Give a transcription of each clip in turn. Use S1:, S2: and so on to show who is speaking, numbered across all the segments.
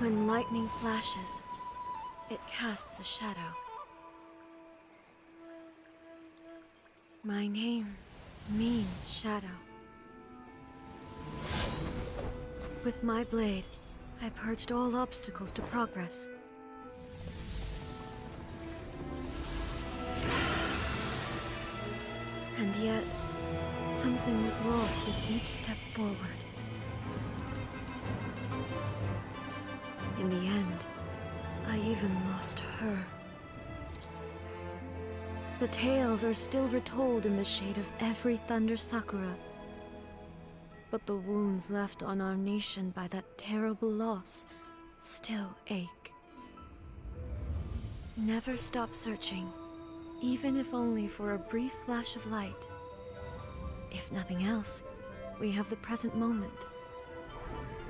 S1: When lightning flashes, it casts a shadow. My name means shadow. With my blade, I purged all obstacles to progress. And yet, something was lost with each step forward. In the end, I even lost her. The tales are still retold in the shade of every Thunder Sakura. But the wounds left on our nation by that terrible loss still ache. Never stop searching, even if only for a brief flash of light. If nothing else, we have the present moment.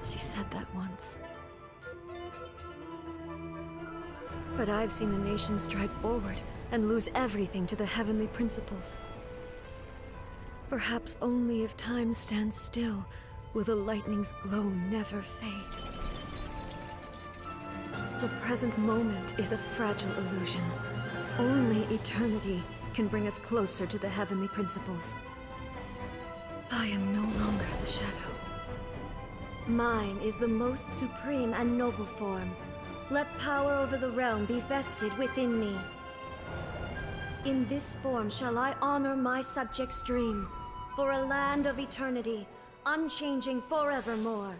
S1: She said that once. But I've seen a nation stride forward and lose everything to the heavenly principles. Perhaps only if time stands still will the lightning's glow never fade. The present moment is a fragile illusion. Only eternity can bring us closer to the heavenly principles. I am no longer the shadow. Mine is the most supreme and noble form. Let power over the realm be vested within me. In this form shall I honor my subjects' dream, for a land of eternity, unchanging forevermore.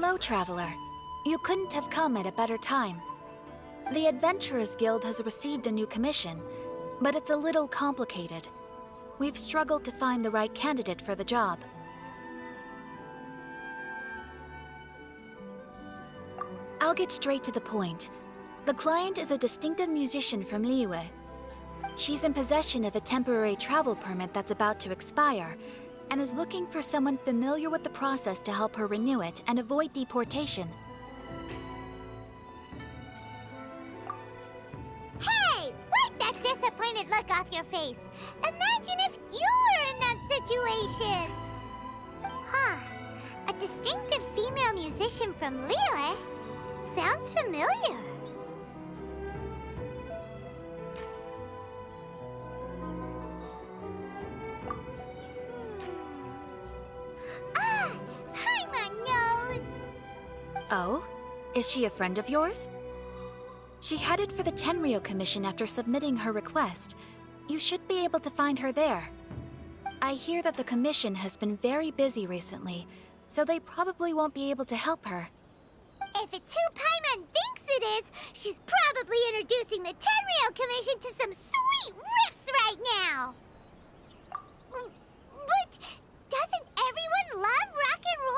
S2: Hello, Traveler. You couldn't have come at a better time. The Adventurers Guild has received a new commission, but it's a little complicated. We've struggled to find the right candidate for the job. I'll get straight to the point. The client is a distinctive musician from Liyue. She's in possession of a temporary travel permit that's about to expire, and is looking for someone familiar with the process to help her renew it and avoid deportation.
S3: Hey! Wipe that disappointed look off your face! Imagine if you were in that situation! Huh. A distinctive female musician from Liyue? Sounds familiar. Ah! Paimon knows!
S2: Oh? Is she a friend of yours? She headed for the Tenryou Commission after submitting her request. You should be able to find her there. I hear that the commission has been very busy recently, so they probably won't be able to help her.
S3: If it's who Paimon thinks it is, she's probably introducing the Tenryou Commission to some sweet riffs right now! But doesn't everyone love rock and roll?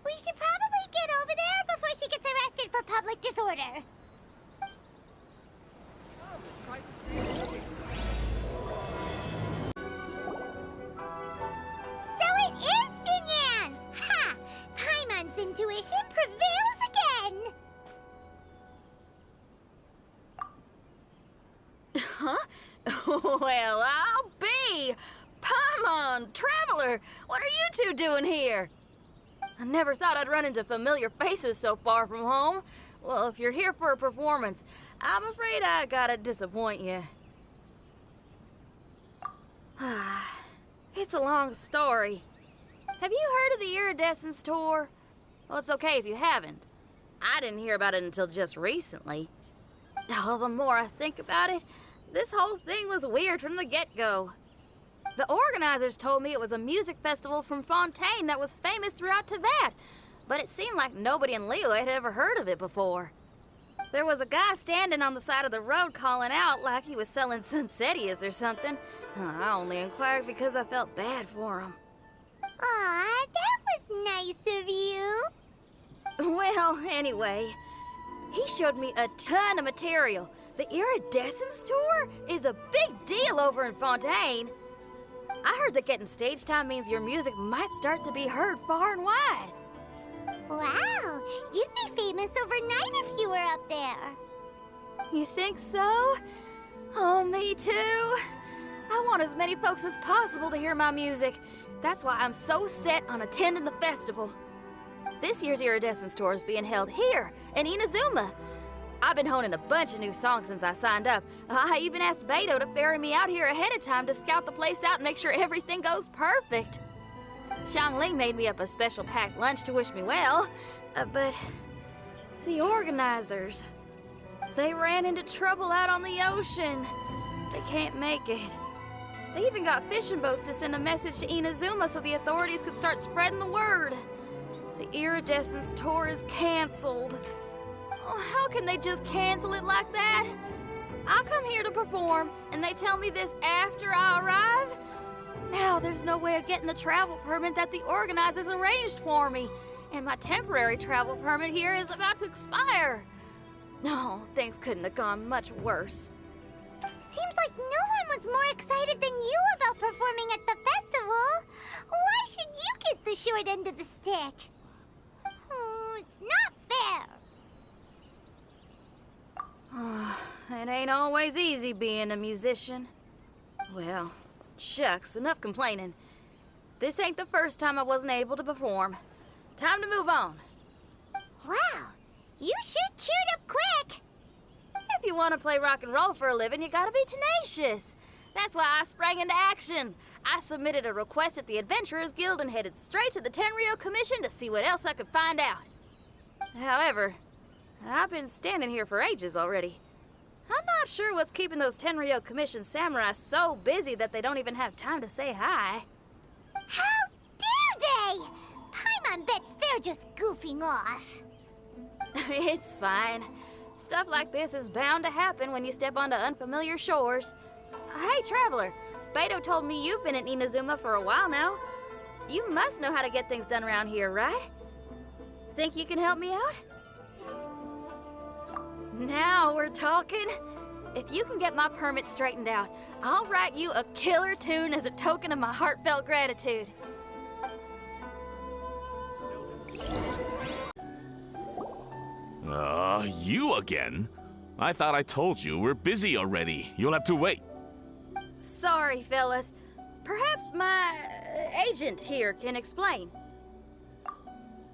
S3: We should probably get over there before she gets arrested for public disorder. So it is Xinyan! Ha! Paimon's intuition prevails again!
S4: Huh? Well, I'll be! Paimon, Traveler, what are you two doing here? I never thought I'd run into familiar faces so far from home. Well, if you're here for a performance, I'm afraid I gotta disappoint you. It's a long story. Have you heard of the Iridescence Tour? Well, it's okay if you haven't. I didn't hear about it until just recently. Oh, the more I think about it, this whole thing was weird from the get-go. The organizers told me it was a music festival from Fontaine that was famous throughout Teyvat, but it seemed like nobody in Liyue had ever heard of it before. There was a guy standing on the side of the road calling out like he was selling Sunsetias or something. I only inquired because I felt bad for him.
S3: Aw, that was nice of you.
S4: Well, anyway, he showed me a ton of material. The Iridescence Tour is a big deal over in Fontaine. I heard that getting stage time means your music might start to be heard far and wide.
S3: Wow, you'd be famous overnight if you were up there.
S4: You think so? Oh, me too. I want as many folks as possible to hear my music. That's why I'm so set on attending the festival. This year's Iridescence Tour is being held here in Inazuma. I've been honing a bunch of new songs since I signed up. I even asked Beto to ferry me out here ahead of time to scout the place out and make sure everything goes perfect. Xiangling made me up a special packed lunch to wish me well, but the organizers, they ran into trouble out on the ocean. They can't make it. They even got fishing boats to send a message to Inazuma so the authorities could start spreading the word. The Iridescence Tour is canceled. Oh, how can they just cancel it like that? I come here to perform, and they tell me this after I arrive? Now there's no way of getting the travel permit that the organizers arranged for me, and my temporary travel permit here is about to expire. No, things couldn't have gone much worse.
S3: Seems like no one was more excited than you about performing at the festival. Why should you get the short end of the stick? Oh, it's not fair.
S4: It ain't always easy being a musician. Well, shucks, enough complaining. This ain't the first time I wasn't able to perform. Time to move on.
S3: Wow, you sure cheered up quick.
S4: If you want to play rock and roll for a living, you gotta be tenacious. That's why I sprang into action. I submitted a request at the Adventurers Guild and headed straight to the Tenryou Commission to see what else I could find out. However, I've been standing here for ages already. I'm not sure what's keeping those Tenryou Commission samurai so busy that they don't even have time to say hi.
S3: How dare they! you're just goofing off.
S4: It's fine. Stuff like this is bound to happen when you step onto unfamiliar shores. Hey, Traveler. Beto told me you've been at Inazuma for a while now. You must know how to get things done around here, right? Think you can help me out? Now we're talking. If you can get my permit straightened out, I'll write you a killer tune as a token of my heartfelt gratitude.
S5: You again? I thought I told you we're busy already. You'll have to wait.
S4: Sorry, fellas. Perhaps my agent here can explain.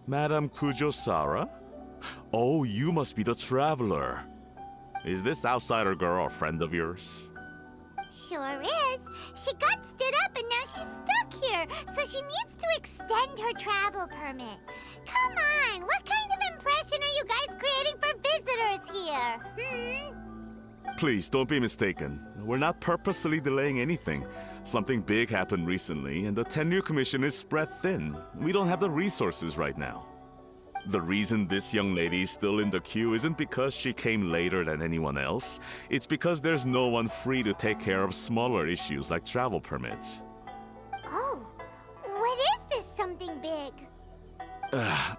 S5: Madame Kujo-Sara? Oh, you must be the traveler. Is this outsider girl a friend of yours?
S3: Sure is. She got stood up and now she's stuck here, so she needs to extend her travel permit. Come on, what kind of impression are you guys creating for visitors here?
S5: Please, don't be mistaken. We're not purposely delaying anything. Something big happened recently, and the Tenryu Commission is spread thin. We don't have the resources right now. The reason this young lady is still in the queue isn't because she came later than anyone else. It's because there's no one free to take care of smaller issues like travel permits.
S3: Oh, what is this something big?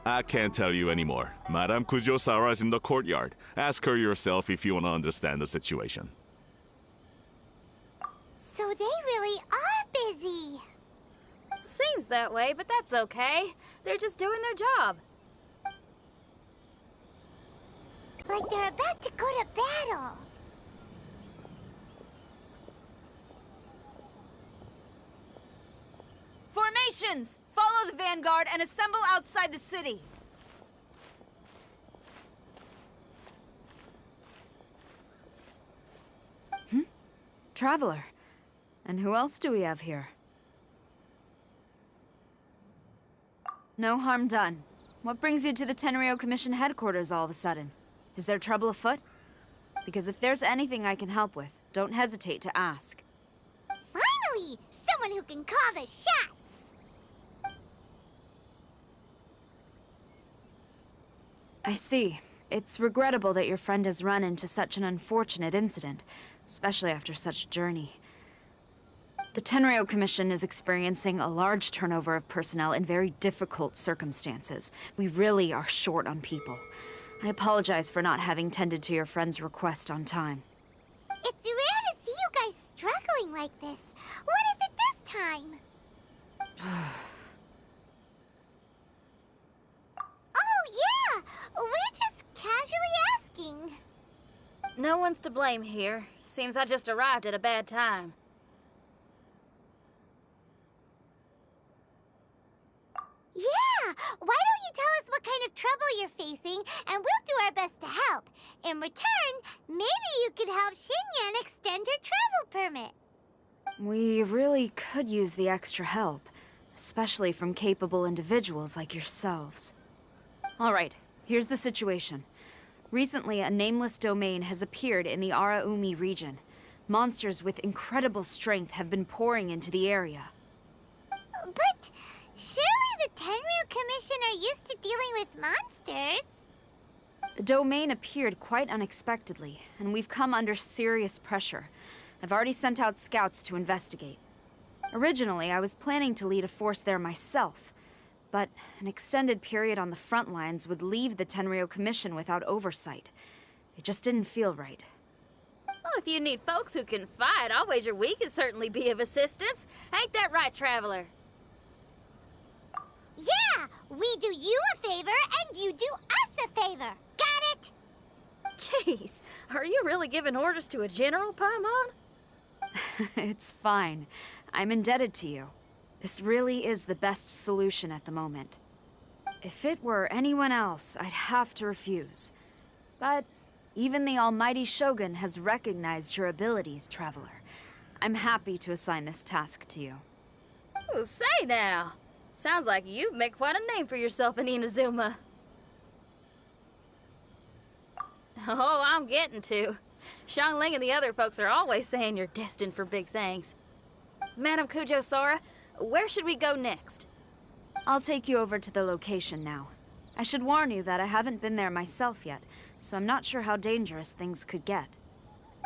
S5: I can't tell you anymore. Madame Kujo-Sara is in the courtyard. Ask her yourself if you want to understand the situation.
S3: So they really are busy.
S4: Seems that way, but that's okay. They're just doing their job.
S3: Like they're about to go to battle.
S6: Formations! Follow the vanguard and assemble outside the city.
S7: Traveler. And who else do we have here? No harm done. What brings you to the Tenryu Commission headquarters all of a sudden? Is there trouble afoot? Because if there's anything I can help with, don't hesitate to ask.
S3: Finally! Someone who can call the shots!
S7: I see. It's regrettable that your friend has run into such an unfortunate incident, especially after such a journey. The Tenryu Commission is experiencing a large turnover of personnel in very difficult circumstances. We really are short on people. I apologize for not having tended to your friend's request on time.
S3: It's rare to see you guys struggling like this. What is it this time? Oh, yeah! We're just casually asking.
S4: No one's to blame here. Seems I just arrived at a bad time.
S3: Yeah! Why don't you tell us what kind of trouble you're facing, and we'll do our best to help. In return, maybe you could help Xinyan extend her travel permit.
S7: We really could use the extra help, especially from capable individuals like yourselves. All right, here's the situation. Recently, a nameless domain has appeared in the Araumi region. Monsters with incredible strength have been pouring into the area.
S3: But surely the Tenryu Commission are used to dealing with monsters.
S7: The domain appeared quite unexpectedly, and we've come under serious pressure. I've already sent out scouts to investigate. Originally, I was planning to lead a force there myself, but an extended period on the front lines would leave the Tenryu Commission without oversight. It just didn't feel right.
S4: Well, if you need folks who can fight, I'll wager we can certainly be of assistance. Ain't that right, Traveler?
S3: Yeah! We do you a favor, and you do us a favor. Got it?
S4: Jeez, are you really giving orders to a general, Paimon?
S7: It's fine. I'm indebted to you. This really is the best solution at the moment. If it were anyone else, I'd have to refuse. But even the almighty Shogun has recognized your abilities, Traveler. I'm happy to assign this task to you.
S4: Oh, say now. Sounds like you've made quite a name for yourself in Inazuma. Oh, I'm getting to. Xiangling and the other folks are always saying you're destined for big things. Madame Kujo-Sara, where should we go next?
S7: I'll take you over to the location now. I should warn you that I haven't been there myself yet, so I'm not sure how dangerous things could get.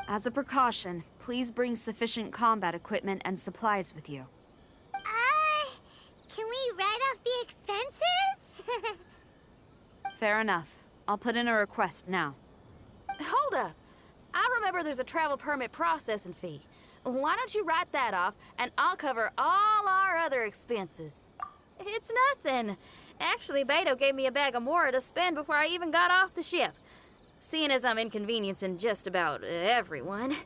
S7: As a precaution, please bring sufficient combat equipment and supplies with you.
S3: Can we write off the expenses?
S7: Fair enough. I'll put in a request now.
S6: Hold up. I remember there's a travel permit processing fee. Why don't you write that off, and I'll cover all our other expenses? It's nothing. Actually, Beto gave me a bag of Mora to spend before I even got off the ship. Seeing as I'm inconveniencing just about everyone,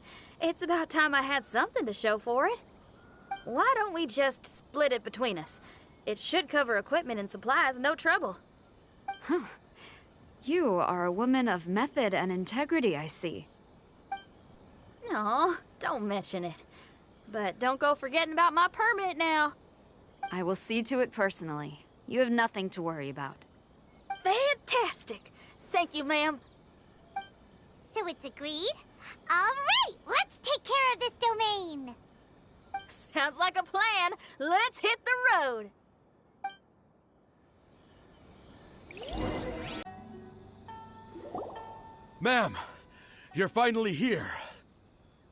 S6: it's about time I had something to show for it. Why don't we just split it between us? It should cover equipment and supplies, no trouble.
S7: You are a woman of method and integrity, I see.
S6: No, don't mention it. But don't go forgetting about my permit now.
S7: I will see to it personally. You have nothing to worry about.
S6: Fantastic. Thank you, ma'am.
S3: So it's agreed? Alright, let's take care of this domain!
S6: Sounds like a plan. Let's hit the road.
S8: Ma'am, you're finally here.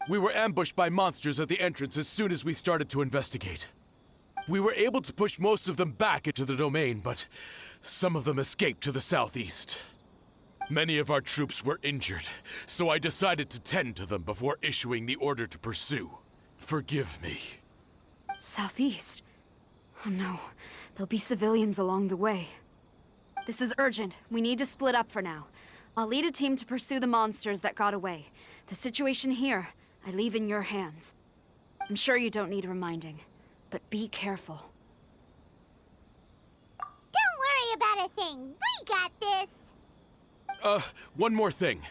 S8: We were ambushed by monsters at the entrance as soon as we started to investigate. We were able to push most of them back into the domain, but some of them escaped to the southeast. Many of our troops were injured, so I decided to tend to them before issuing the order to pursue. Forgive me.
S7: Southeast? Oh no, there'll be civilians along the way. This is urgent. We need to split up for now. I'll lead a team to pursue the monsters that got away. The situation here, I leave in your hands. I'm sure you don't need reminding, but be careful.
S3: Don't worry about a thing. We got this.
S8: One more thing.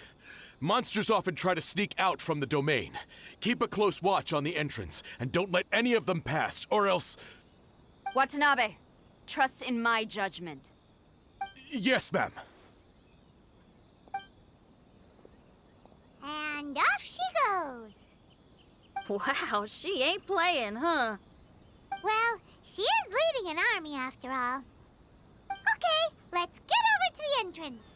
S8: Monsters often try to sneak out from the domain. Keep a close watch on the entrance, and don't let any of them pass, or else...
S7: Watanabe, trust in my judgment.
S8: Yes, ma'am.
S3: And off she goes.
S6: Wow, she ain't playing, huh?
S3: Well, she is leading an army after all. Okay, let's get over to the entrance.